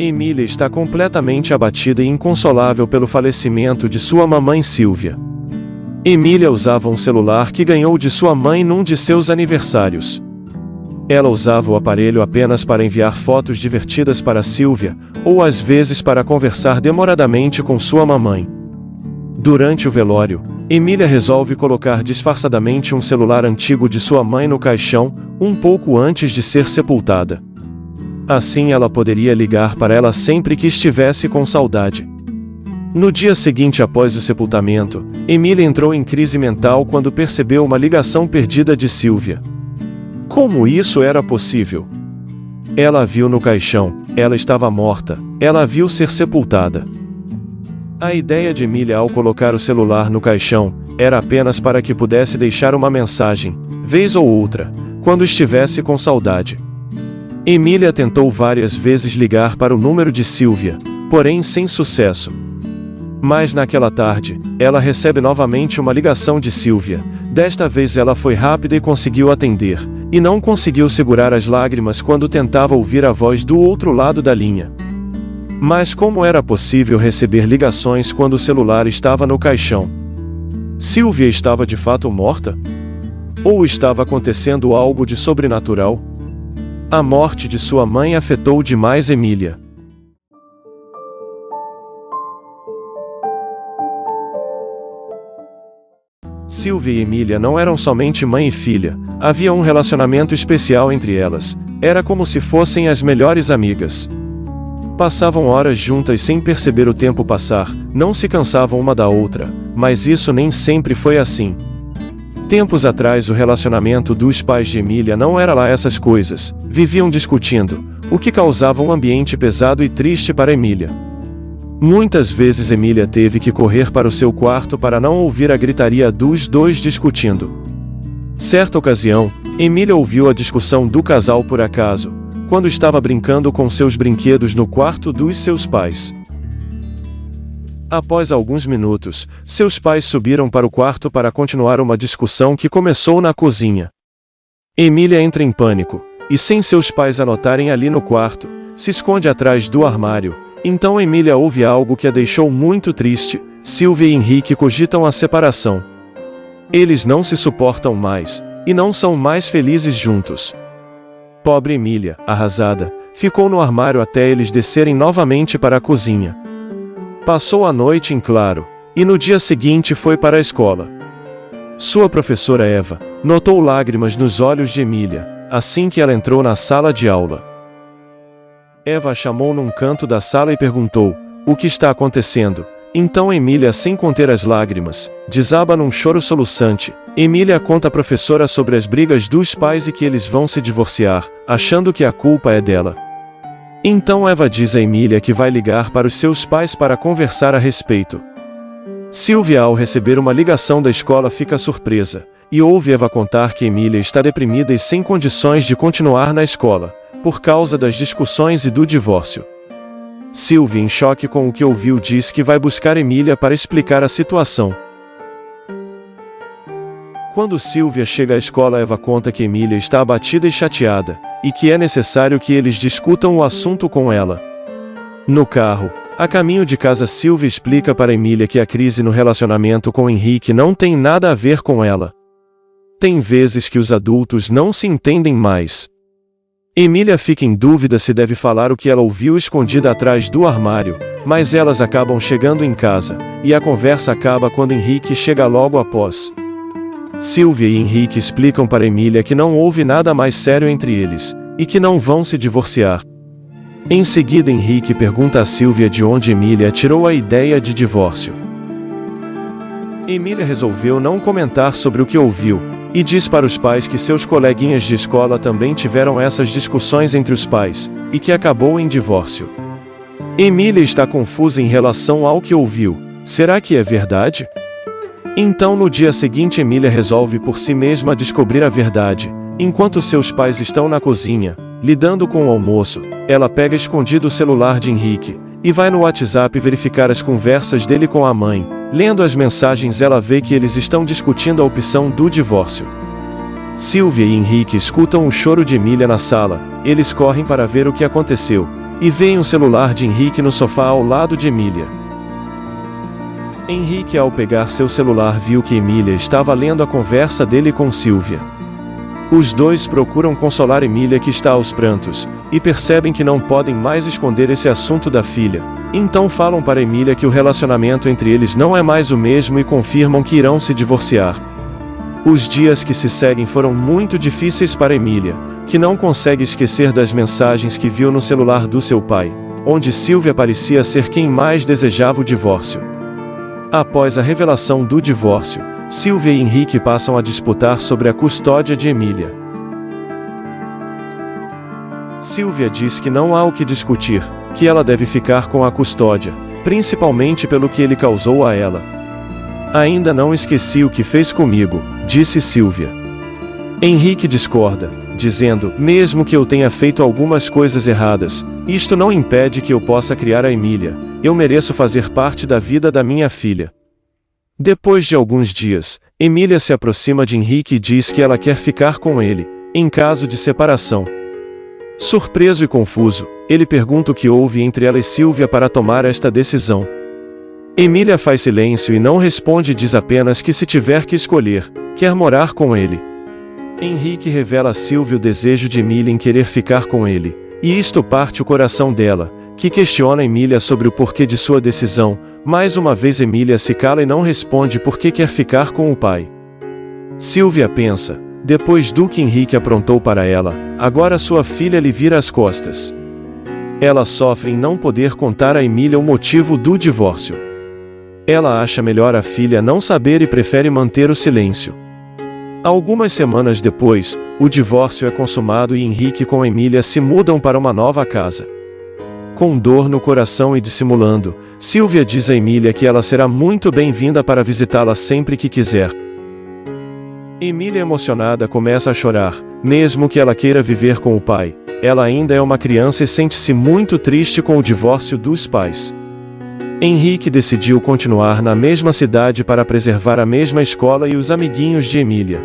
Emília está completamente abatida e inconsolável pelo falecimento de sua mamãe Silvia. Emília usava um celular que ganhou de sua mãe num de seus aniversários. Ela usava o aparelho apenas para enviar fotos divertidas para Silvia, ou às vezes para conversar demoradamente com sua mamãe. Durante o velório, Emília resolve colocar disfarçadamente um celular antigo de sua mãe no caixão, um pouco antes de ser sepultada. Assim ela poderia ligar para ela sempre que estivesse com saudade. No dia seguinte após o sepultamento, Emília entrou em crise mental quando percebeu uma ligação perdida de Silvia. Como isso era possível? Ela a viu no caixão, ela estava morta, ela a viu ser sepultada. A ideia de Emília ao colocar o celular no caixão era apenas para que pudesse deixar uma mensagem, vez ou outra, quando estivesse com saudade. Emília tentou várias vezes ligar para o número de Silvia, porém sem sucesso. Mas naquela tarde, ela recebe novamente uma ligação de Silvia. Desta vez ela foi rápida e conseguiu atender, e não conseguiu segurar as lágrimas quando tentava ouvir a voz do outro lado da linha. Mas como era possível receber ligações quando o celular estava no caixão? Silvia estava de fato morta? Ou estava acontecendo algo de sobrenatural? A morte de sua mãe afetou demais Emília. Silvia e Emília não eram somente mãe e filha, havia um relacionamento especial entre elas, era como se fossem as melhores amigas. Passavam horas juntas sem perceber o tempo passar, não se cansavam uma da outra, mas isso nem sempre foi assim. Tempos atrás o relacionamento dos pais de Emília não era lá essas coisas, viviam discutindo, o que causava um ambiente pesado e triste para Emília. Muitas vezes Emília teve que correr para o seu quarto para não ouvir a gritaria dos dois discutindo. Certa ocasião, Emília ouviu a discussão do casal por acaso, quando estava brincando com seus brinquedos no quarto dos seus pais. Após alguns minutos, seus pais subiram para o quarto para continuar uma discussão que começou na cozinha. Emília entra em pânico, e sem seus pais a notarem ali no quarto, se esconde atrás do armário. Então Emília ouve algo que a deixou muito triste: Silvia e Henrique cogitam a separação. Eles não se suportam mais, e não são mais felizes juntos. Pobre Emília, arrasada, ficou no armário até eles descerem novamente para a cozinha. Passou a noite em claro, e no dia seguinte foi para a escola. Sua professora Eva notou lágrimas nos olhos de Emília, assim que ela entrou na sala de aula. Eva a chamou num canto da sala e perguntou: "O que está acontecendo?" Então Emília, sem conter as lágrimas, desaba num choro soluçante. Emília conta à professora sobre as brigas dos pais e que eles vão se divorciar, achando que a culpa é dela. Então Eva diz a Emília que vai ligar para os seus pais para conversar a respeito. Silvia, ao receber uma ligação da escola, fica surpresa, e ouve Eva contar que Emília está deprimida e sem condições de continuar na escola, por causa das discussões e do divórcio. Silvia, em choque com o que ouviu, diz que vai buscar Emília para explicar a situação. Quando Silvia chega à escola, Eva conta que Emília está abatida e chateada, e que é necessário que eles discutam o assunto com ela. No carro, a caminho de casa, Silvia explica para Emília que a crise no relacionamento com Henrique não tem nada a ver com ela. Tem vezes que os adultos não se entendem mais. Emília fica em dúvida se deve falar o que ela ouviu escondida atrás do armário, mas elas acabam chegando em casa, e a conversa acaba quando Henrique chega logo após. Silvia e Henrique explicam para Emília que não houve nada mais sério entre eles, e que não vão se divorciar. Em seguida, Henrique pergunta a Silvia de onde Emília tirou a ideia de divórcio. Emília resolveu não comentar sobre o que ouviu, e diz para os pais que seus coleguinhas de escola também tiveram essas discussões entre os pais, e que acabou em divórcio. Emília está confusa em relação ao que ouviu. Será que é verdade? Então no dia seguinte Emília resolve por si mesma descobrir a verdade. Enquanto seus pais estão na cozinha, lidando com o almoço, ela pega escondido o celular de Henrique, e vai no WhatsApp verificar as conversas dele com a mãe. Lendo as mensagens, ela vê que eles estão discutindo a opção do divórcio. Silvia e Henrique escutam o choro de Emília na sala, eles correm para ver o que aconteceu. e veem o celular de Henrique no sofá ao lado de Emília. Henrique, ao pegar seu celular, viu que Emília estava lendo a conversa dele com Silvia. Os dois procuram consolar Emília, que está aos prantos, e percebem que não podem mais esconder esse assunto da filha. Então falam para Emília que o relacionamento entre eles não é mais o mesmo e confirmam que irão se divorciar. Os dias que se seguem foram muito difíceis para Emília, que não consegue esquecer das mensagens que viu no celular do seu pai, onde Silvia parecia ser quem mais desejava o divórcio. Após a revelação do divórcio, Silvia e Henrique passam a disputar sobre a custódia de Emília. Silvia diz que não há o que discutir, que ela deve ficar com a custódia, principalmente pelo que ele causou a ela. Ainda não esqueci o que fez comigo, disse Silvia. Henrique discorda, dizendo, mesmo que eu tenha feito algumas coisas erradas, isto não impede que eu possa criar a Emília, eu mereço fazer parte da vida da minha filha. Depois de alguns dias, Emília se aproxima de Henrique e diz que ela quer ficar com ele, em caso de separação. Surpreso e confuso, ele pergunta o que houve entre ela e Silvia para tomar esta decisão. Emília faz silêncio e não responde e diz apenas que se tiver que escolher, quer morar com ele. Henrique revela a Silvia o desejo de Emília em querer ficar com ele, e isto parte o coração dela, que questiona Emília sobre o porquê de sua decisão. Mais uma vez Emília se cala e não responde porque quer ficar com o pai. Silvia pensa, depois do que Henrique aprontou para ela, agora sua filha lhe vira as costas. Ela sofre em não poder contar a Emília o motivo do divórcio. Ela acha melhor a filha não saber e prefere manter o silêncio. Algumas semanas depois, o divórcio é consumado e Henrique com Emília se mudam para uma nova casa. Com dor no coração e dissimulando, Silvia diz a Emília que ela será muito bem-vinda para visitá-la sempre que quiser. Emília, emocionada, começa a chorar, mesmo que ela queira viver com o pai. Ela ainda é uma criança e sente-se muito triste com o divórcio dos pais. Henrique decidiu continuar na mesma cidade para preservar a mesma escola e os amiguinhos de Emília.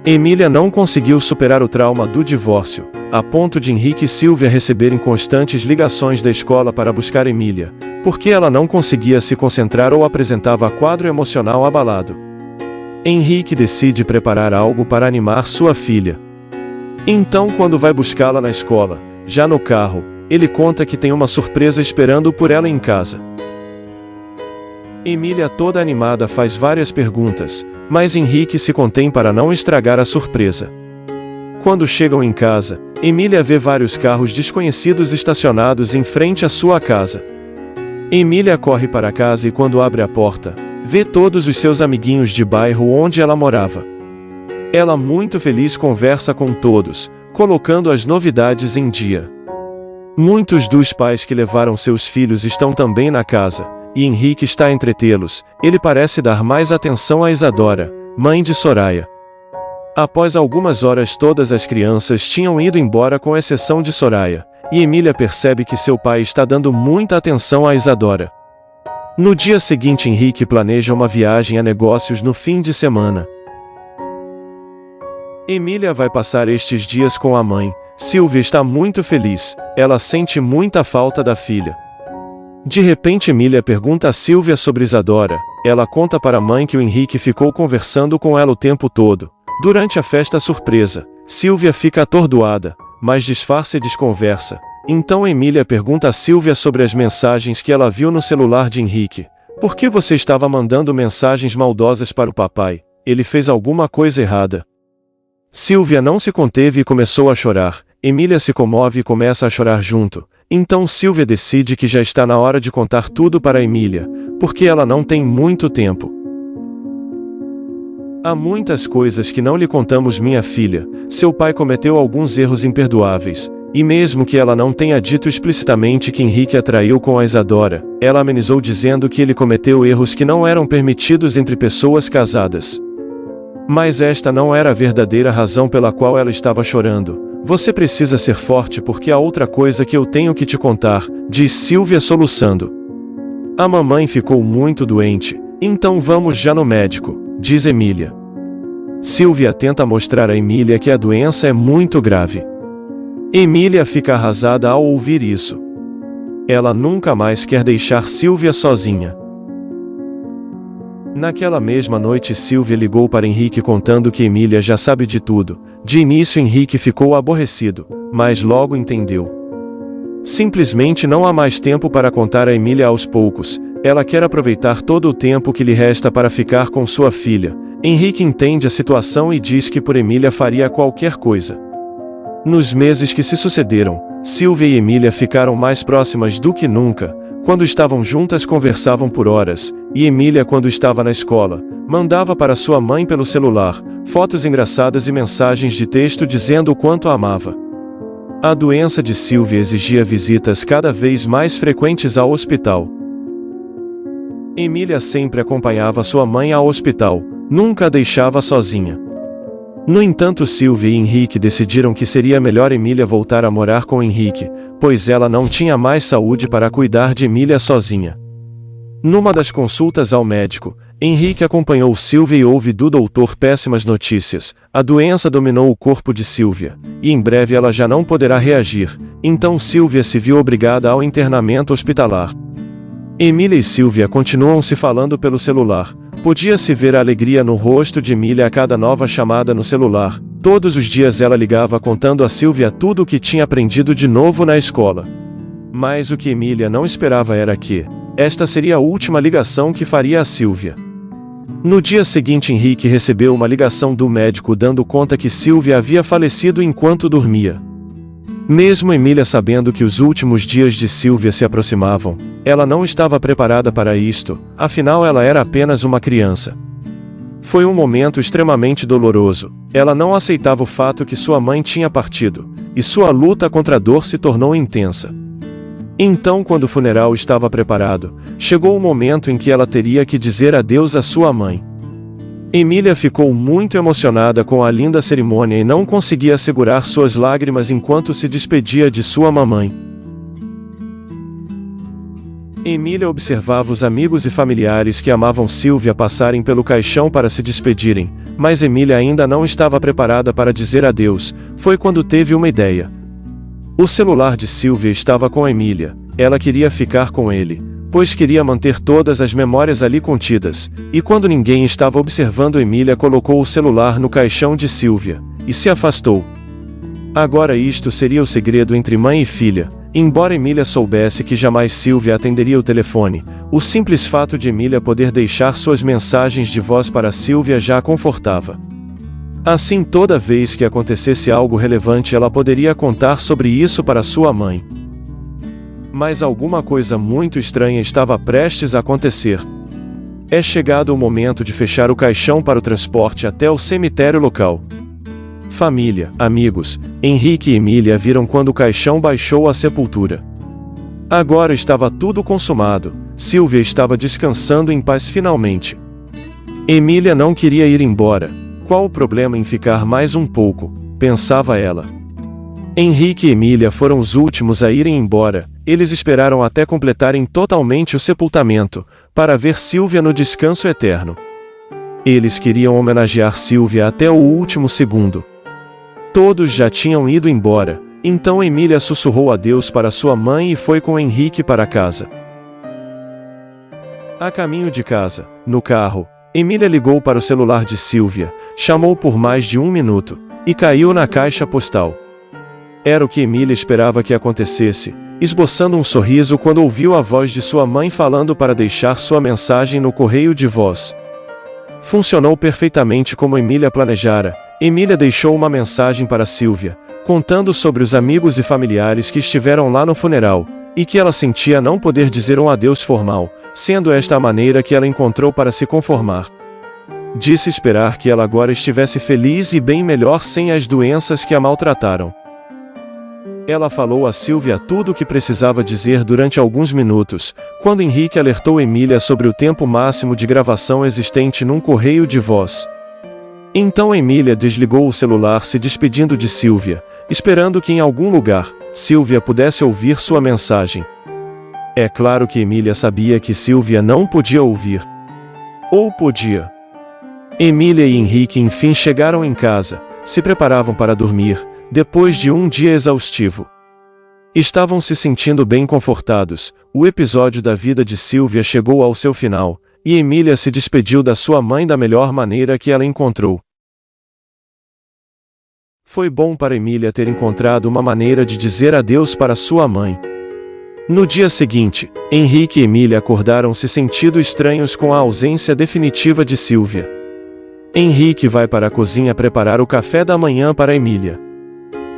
Emília não conseguiu superar o trauma do divórcio, a ponto de Henrique e Silvia receberem constantes ligações da escola para buscar Emília, porque ela não conseguia se concentrar ou apresentava quadro emocional abalado. Henrique decide preparar algo para animar sua filha. Então, quando vai buscá-la na escola, já no carro, ele conta que tem uma surpresa esperando por ela em casa. Emília, toda animada, faz várias perguntas, mas Henrique se contém para não estragar a surpresa. Quando chegam em casa, Emília vê vários carros desconhecidos estacionados em frente à sua casa. Emília corre para casa e quando abre a porta, vê todos os seus amiguinhos de bairro onde ela morava. Ela, muito feliz, conversa com todos, colocando as novidades em dia. Muitos dos pais que levaram seus filhos estão também na casa, e Henrique está a entretê-los. Ele parece dar mais atenção a Isadora, mãe de Soraya. Após algumas horas, todas as crianças tinham ido embora com exceção de Soraya, e Emília percebe que seu pai está dando muita atenção a Isadora. No dia seguinte, Henrique planeja uma viagem a negócios no fim de semana. Emília vai passar estes dias com a mãe. Silvia está muito feliz, ela sente muita falta da filha. De repente, Emília pergunta a Silvia sobre Isadora. Ela conta para a mãe que o Henrique ficou conversando com ela o tempo todo. Durante a festa surpresa, Silvia fica atordoada, mas disfarça e desconversa. Então Emília pergunta a Silvia sobre as mensagens que ela viu no celular de Henrique. Por que você estava mandando mensagens maldosas para o papai? Ele fez alguma coisa errada. Silvia não se conteve e começou a chorar. Emília se comove e começa a chorar junto. Então Silvia decide que já está na hora de contar tudo para Emília, porque ela não tem muito tempo. Há muitas coisas que não lhe contamos, minha filha. Seu pai cometeu alguns erros imperdoáveis, e mesmo que ela não tenha dito explicitamente que Henrique a traiu com a Isadora, ela amenizou dizendo que ele cometeu erros que não eram permitidos entre pessoas casadas. Mas esta não era a verdadeira razão pela qual ela estava chorando. Você precisa ser forte porque há outra coisa que eu tenho que te contar, diz Silvia soluçando. A mamãe ficou muito doente, então vamos já no médico, diz Emília. Silvia tenta mostrar a Emília que a doença é muito grave. Emília fica arrasada ao ouvir isso. Ela nunca mais quer deixar Silvia sozinha. Naquela mesma noite Silvia ligou para Henrique contando que Emília já sabe de tudo. De início Henrique ficou aborrecido, mas logo entendeu. Simplesmente não há mais tempo para contar a Emília aos poucos, ela quer aproveitar todo o tempo que lhe resta para ficar com sua filha. Henrique entende a situação e diz que por Emília faria qualquer coisa. Nos meses que se sucederam, Silvia e Emília ficaram mais próximas do que nunca. Quando estavam juntas conversavam por horas, e Emília, quando estava na escola, mandava para sua mãe pelo celular fotos engraçadas e mensagens de texto dizendo o quanto a amava. A doença de Silvia exigia visitas cada vez mais frequentes ao hospital. Emília sempre acompanhava sua mãe ao hospital, nunca a deixava sozinha. No entanto, Silvia e Henrique decidiram que seria melhor Emília voltar a morar com Henrique, pois ela não tinha mais saúde para cuidar de Emília sozinha. Numa das consultas ao médico, Henrique acompanhou Silvia e ouve do doutor péssimas notícias. A doença dominou o corpo de Silvia, e em breve ela já não poderá reagir, então Silvia se viu obrigada ao internamento hospitalar. Emília e Silvia continuam se falando pelo celular. Podia-se ver a alegria no rosto de Emília a cada nova chamada no celular. Todos os dias ela ligava contando a Silvia tudo o que tinha aprendido de novo na escola. Mas o que Emília não esperava era que esta seria a última ligação que faria a Silvia. No dia seguinte, Henrique recebeu uma ligação do médico dando conta que Silvia havia falecido enquanto dormia. Mesmo Emília sabendo que os últimos dias de Silvia se aproximavam, ela não estava preparada para isto, afinal ela era apenas uma criança. Foi um momento extremamente doloroso. Ela não aceitava o fato que sua mãe tinha partido, e sua luta contra a dor se tornou intensa. Então, quando o funeral estava preparado, chegou o momento em que ela teria que dizer adeus à sua mãe. Emília ficou muito emocionada com a linda cerimônia e não conseguia segurar suas lágrimas enquanto se despedia de sua mamãe. Emília observava os amigos e familiares que amavam Silvia passarem pelo caixão para se despedirem, mas Emília ainda não estava preparada para dizer adeus. Foi quando teve uma ideia. O celular de Silvia estava com Emília. Ela queria ficar com ele, pois queria manter todas as memórias ali contidas, e quando ninguém estava observando, Emília colocou o celular no caixão de Silvia, e se afastou. Agora isto seria o segredo entre mãe e filha. Embora Emília soubesse que jamais Silvia atenderia o telefone, o simples fato de Emília poder deixar suas mensagens de voz para Silvia já a confortava. Assim, toda vez que acontecesse algo relevante, ela poderia contar sobre isso para sua mãe. Mas alguma coisa muito estranha estava prestes a acontecer. É chegado o momento de fechar o caixão para o transporte até o cemitério local. Família, amigos, Henrique e Emília viram quando o caixão baixou à sepultura. Agora estava tudo consumado. Silvia estava descansando em paz finalmente. Emília não queria ir embora. Qual o problema em ficar mais um pouco? Pensava ela. Henrique e Emília foram os últimos a irem embora. Eles esperaram até completarem totalmente o sepultamento, para ver Silvia no descanso eterno. Eles queriam homenagear Silvia até o último segundo. Todos já tinham ido embora, então Emília sussurrou adeus para sua mãe e foi com Henrique para casa. A caminho de casa, no carro, Emília ligou para o celular de Silvia, chamou por mais de 1 minuto, e caiu na caixa postal. Era o que Emília esperava que acontecesse, esboçando um sorriso quando ouviu a voz de sua mãe falando para deixar sua mensagem no correio de voz. Funcionou perfeitamente como Emília planejara. Emília deixou uma mensagem para Silvia, contando sobre os amigos e familiares que estiveram lá no funeral, e que ela sentia não poder dizer um adeus formal, sendo esta a maneira que ela encontrou para se conformar. Disse esperar que ela agora estivesse feliz e bem melhor sem as doenças que a maltrataram. Ela falou a Silvia tudo o que precisava dizer durante alguns minutos, quando Henrique alertou Emília sobre o tempo máximo de gravação existente num correio de voz. Então Emília desligou o celular se despedindo de Silvia, esperando que em algum lugar, Silvia pudesse ouvir sua mensagem. É claro que Emília sabia que Silvia não podia ouvir. Ou podia. Emília e Henrique enfim chegaram em casa, se preparavam para dormir, depois de um dia exaustivo. Estavam se sentindo bem confortados. O episódio da vida de Sylvia chegou ao seu final, e Emília se despediu da sua mãe da melhor maneira que ela encontrou. Foi bom para Emília ter encontrado uma maneira de dizer adeus para sua mãe. No dia seguinte, Henrique e Emília acordaram se sentindo estranhos com a ausência definitiva de Sylvia. Henrique vai para a cozinha preparar o café da manhã para Emília.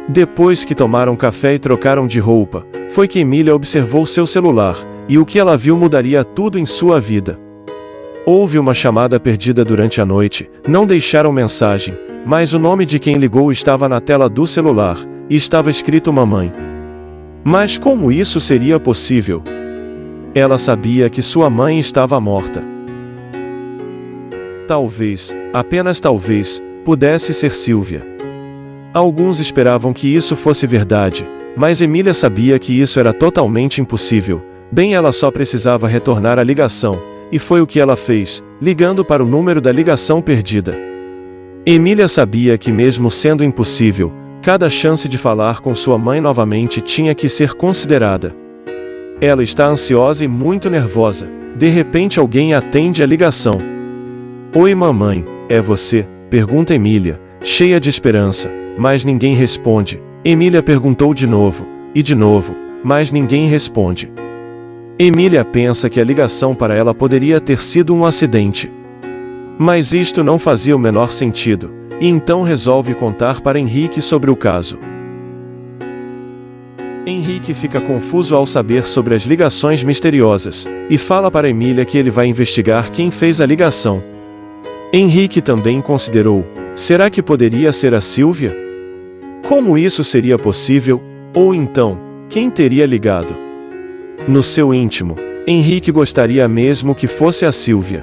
Depois que tomaram café e trocaram de roupa, foi que Emília observou seu celular, e o que ela viu mudaria tudo em sua vida. Houve uma chamada perdida durante a noite, não deixaram mensagem, mas o nome de quem ligou estava na tela do celular, e estava escrito mamãe. Mas como isso seria possível? Ela sabia que sua mãe estava morta. Talvez, apenas talvez, pudesse ser Sylvia. Alguns esperavam que isso fosse verdade, mas Emília sabia que isso era totalmente impossível. Bem, ela só precisava retornar a ligação, e foi o que ela fez, ligando para o número da ligação perdida. Emília sabia que mesmo sendo impossível, cada chance de falar com sua mãe novamente tinha que ser considerada. Ela está ansiosa e muito nervosa. De repente alguém atende a ligação. Oi mamãe, é você? Pergunta Emília, cheia de esperança, mas ninguém responde. Emília perguntou de novo, mas ninguém responde. Emília pensa que a ligação para ela poderia ter sido um acidente. Mas isto não fazia o menor sentido, e então resolve contar para Henrique sobre o caso. Henrique fica confuso ao saber sobre as ligações misteriosas, e fala para Emília que ele vai investigar quem fez a ligação. Henrique também considerou: será que poderia ser a Sylvia? Como isso seria possível? Ou então, quem teria ligado? No seu íntimo, Henrique gostaria mesmo que fosse a Sylvia.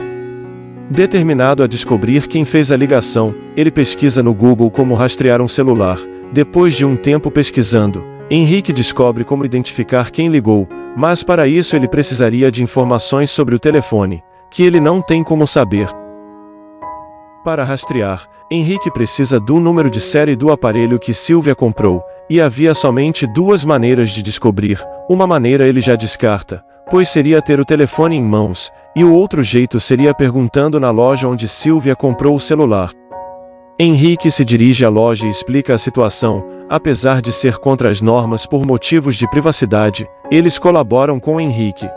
Determinado a descobrir quem fez a ligação, ele pesquisa no Google como rastrear um celular. Depois de um tempo pesquisando, Henrique descobre como identificar quem ligou, mas para isso ele precisaria de informações sobre o telefone, que ele não tem como saber. Para rastrear, Henrique precisa do número de série do aparelho que Sylvia comprou, e havia somente duas maneiras de descobrir. Uma maneira ele já descarta, pois seria ter o telefone em mãos, e o outro jeito seria perguntando na loja onde Sylvia comprou o celular. Henrique se dirige à loja e explica a situação. Apesar de ser contra as normas por motivos de privacidade, eles colaboram com Henrique.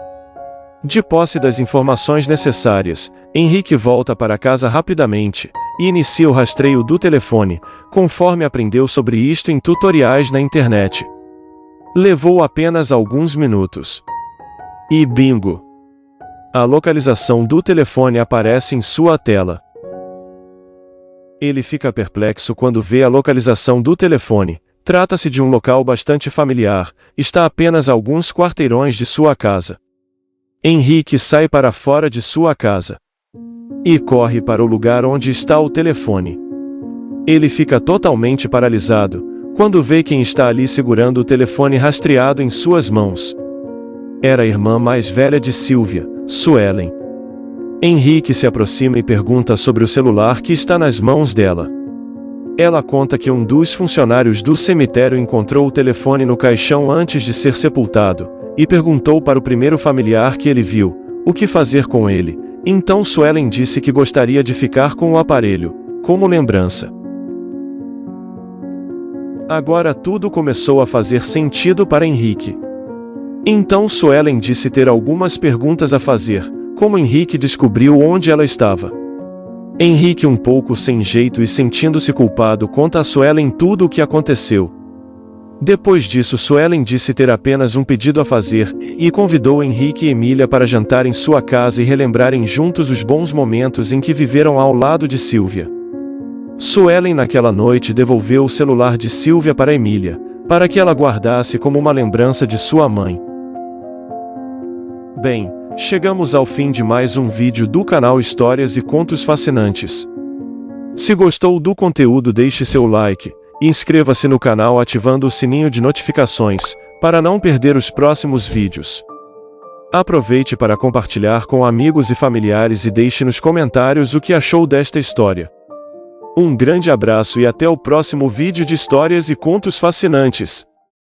De posse das informações necessárias, Henrique volta para casa rapidamente, e inicia o rastreio do telefone, conforme aprendeu sobre isto em tutoriais na internet. Levou apenas alguns minutos. E bingo! A localização do telefone aparece em sua tela. Ele fica perplexo quando vê a localização do telefone. Trata-se de um local bastante familiar, está apenas a alguns quarteirões de sua casa. Henrique sai para fora de sua casa e corre para o lugar onde está o telefone. Ele fica totalmente paralisado quando vê quem está ali segurando o telefone rastreado em suas mãos. Era a irmã mais velha de Sylvia, Suelen. Henrique se aproxima e pergunta sobre o celular que está nas mãos dela. Ela conta que um dos funcionários do cemitério encontrou o telefone no caixão antes de ser sepultado, e perguntou para o primeiro familiar que ele viu, o que fazer com ele. Então Suelen disse que gostaria de ficar com o aparelho, como lembrança. Agora tudo começou a fazer sentido para Henrique. Então Suelen disse ter algumas perguntas a fazer, como Henrique descobriu onde ela estava. Henrique, um pouco sem jeito e sentindo-se culpado, conta a Suelen tudo o que aconteceu. Depois disso, Suelen disse ter apenas um pedido a fazer, e convidou Henrique e Emília para jantar em sua casa e relembrarem juntos os bons momentos em que viveram ao lado de Sylvia. Suelen naquela noite devolveu o celular de Sylvia para Emília, para que ela guardasse como uma lembrança de sua mãe. Bem, chegamos ao fim de mais um vídeo do canal Histórias e Contos Fascinantes. Se gostou do conteúdo, deixe seu like, e inscreva-se no canal ativando o sininho de notificações, para não perder os próximos vídeos. Aproveite para compartilhar com amigos e familiares e deixe nos comentários o que achou desta história. Um grande abraço e até o próximo vídeo de Histórias e Contos Fascinantes.